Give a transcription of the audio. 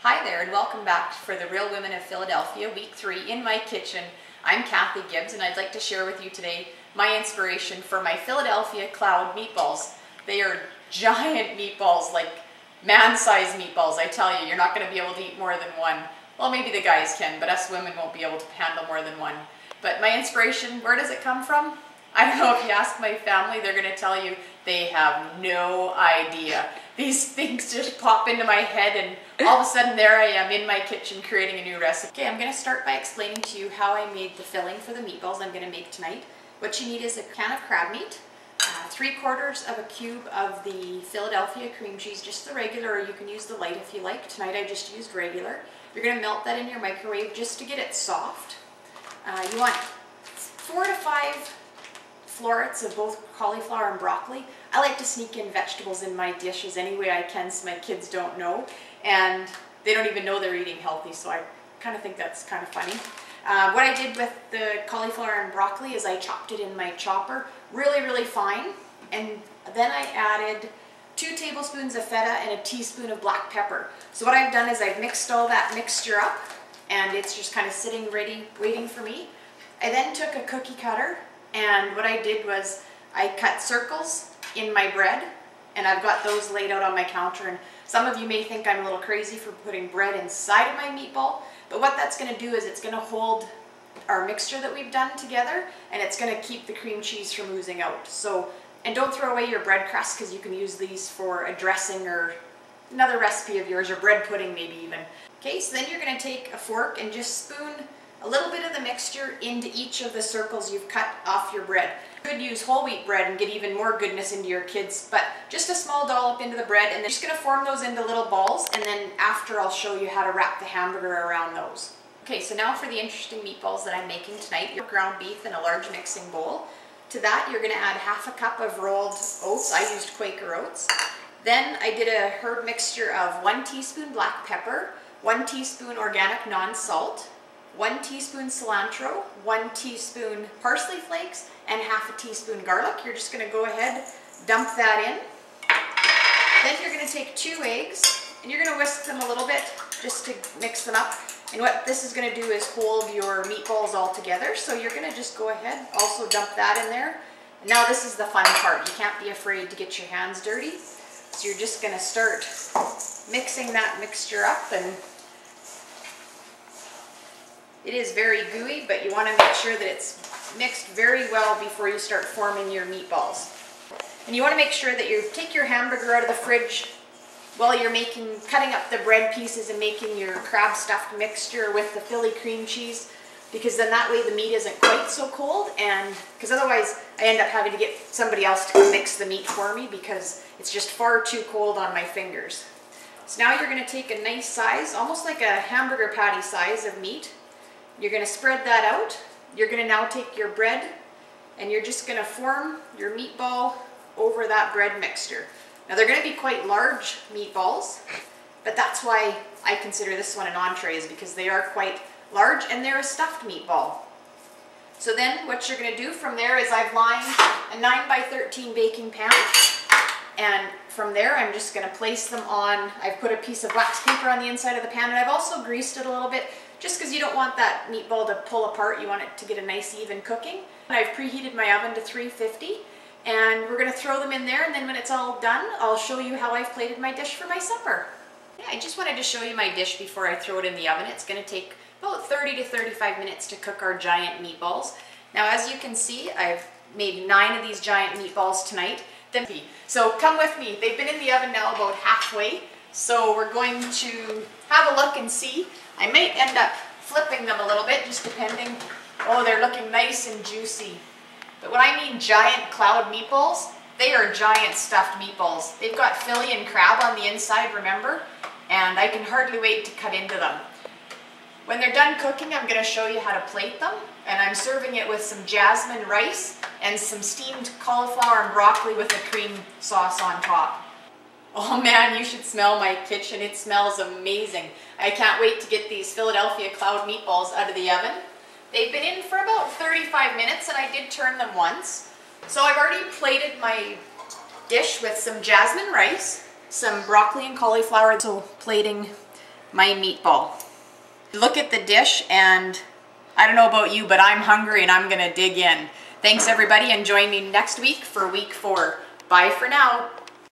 Hi there and welcome back for the Real Women of Philadelphia, week 3 in my kitchen. I'm Kathy Gibbs and I'd like to share with you today my inspiration for my Philadelphia cloud meatballs. They are giant meatballs, like man-sized meatballs. I tell you, you're not going to be able to eat more than one. Well, maybe the guys can, but us women won't be able to handle more than one. But my inspiration, where does it come from? I don't know. If you ask my family, they're going to tell you they have no idea. These things just pop into my head and all of a sudden there I am in my kitchen creating a new recipe. Okay, I'm going to start by explaining to you how I made the filling for the meatballs I'm going to make tonight. What you need is a can of crab meat, 3/4 of a cube of the Philadelphia cream cheese, just the regular, or you can use the light if you like. Tonight I just used regular. You're going to melt that in your microwave just to get it soft. You want 4 to 5 florets of both cauliflower and broccoli. I like to sneak in vegetables in my dishes any way I can so my kids don't know, and they don't even know they're eating healthy, so I kind of think that's kind of funny. What I did with the cauliflower and broccoli is I chopped it in my chopper really fine, and then I added 2 tablespoons of feta and a teaspoon of black pepper. So what I've done is I've mixed all that mixture up and it's just kind of sitting ready waiting for me. I then took a cookie cutter, and what I did was I cut circles in my bread, and I've got those laid out on my counter. And some of you may think I'm a little crazy for putting bread inside of my meatball, but what that's going to do is it's going to hold our mixture that we've done together, and it's going to keep the cream cheese from oozing out. So, and don't throw away your bread crusts, because you can use these for a dressing or another recipe of yours, or bread pudding maybe even. Okay, so then you're going to take a fork and just spoon a little bit of the mixture into each of the circles you've cut off your bread. You could use whole wheat bread and get even more goodness into your kids, but just a small dollop into the bread, and then just going to form those into little balls, and then after I'll show you how to wrap the hamburger around those. Okay, so now for the interesting meatballs that I'm making tonight. Your ground beef in a large mixing bowl. To that you're going to add 1/2 cup of rolled oats. I used Quaker oats. Then I did a herb mixture of 1 teaspoon black pepper, 1 teaspoon organic non-salt, 1 teaspoon cilantro, 1 teaspoon parsley flakes, and 1/2 teaspoon garlic. You're just going to go ahead, dump that in. Then you're going to take 2 eggs, and you're going to whisk them a little bit just to mix them up. And what this is going to do is hold your meatballs all together. So you're going to just go ahead, also dump that in there. And now this is the fun part. You can't be afraid to get your hands dirty. So you're just going to start mixing that mixture up, and it is very gooey, but you want to make sure that it's mixed very well before you start forming your meatballs. And you want to make sure that you take your hamburger out of the fridge while you're cutting up the bread pieces and making your crab stuffed mixture with the Philly cream cheese, because then that way the meat isn't quite so cold, and because otherwise I end up having to get somebody else to mix the meat for me because it's just far too cold on my fingers. So now you're going to take a nice size, almost like a hamburger patty size of meat. You're going to spread that out. You're going to now take your bread and you're just going to form your meatball over that bread mixture. Now they're going to be quite large meatballs, but that's why I consider this one an entree, is because they are quite large and they're a stuffed meatball. So then what you're going to do from there is I've lined a 9x13 baking pan, and from there I'm just going to place them on. I've put a piece of wax paper on the inside of the pan, and I've also greased it a little bit, just because you don't want that meatball to pull apart. You want it to get a nice even cooking. I've preheated my oven to 350, and we're going to throw them in there, and then when it's all done, I'll show you how I've plated my dish for my supper. Yeah, I just wanted to show you my dish before I throw it in the oven. It's going to take about 30 to 35 minutes to cook our giant meatballs. Now as you can see, I've made 9 of these giant meatballs tonight. So come with me. They've been in the oven now about halfway, so we're going to have a look and see. I might end up flipping them a little bit, just depending. Oh, they're looking nice and juicy. But when I mean giant cloud meatballs, they are giant stuffed meatballs. They've got Philly and crab on the inside, remember? And I can hardly wait to cut into them. When they're done cooking, I'm going to show you how to plate them. And I'm serving it with some jasmine rice and some steamed cauliflower and broccoli with a cream sauce on top. Oh man, you should smell my kitchen. It smells amazing. I can't wait to get these Philadelphia cloud meatballs out of the oven. They've been in for about 35 minutes, and I did turn them once. So I've already plated my dish with some jasmine rice, some broccoli and cauliflower. So plating my meatball. Look at the dish, and I don't know about you, but I'm hungry and I'm gonna dig in. Thanks everybody, and join me next week for week 4. Bye for now.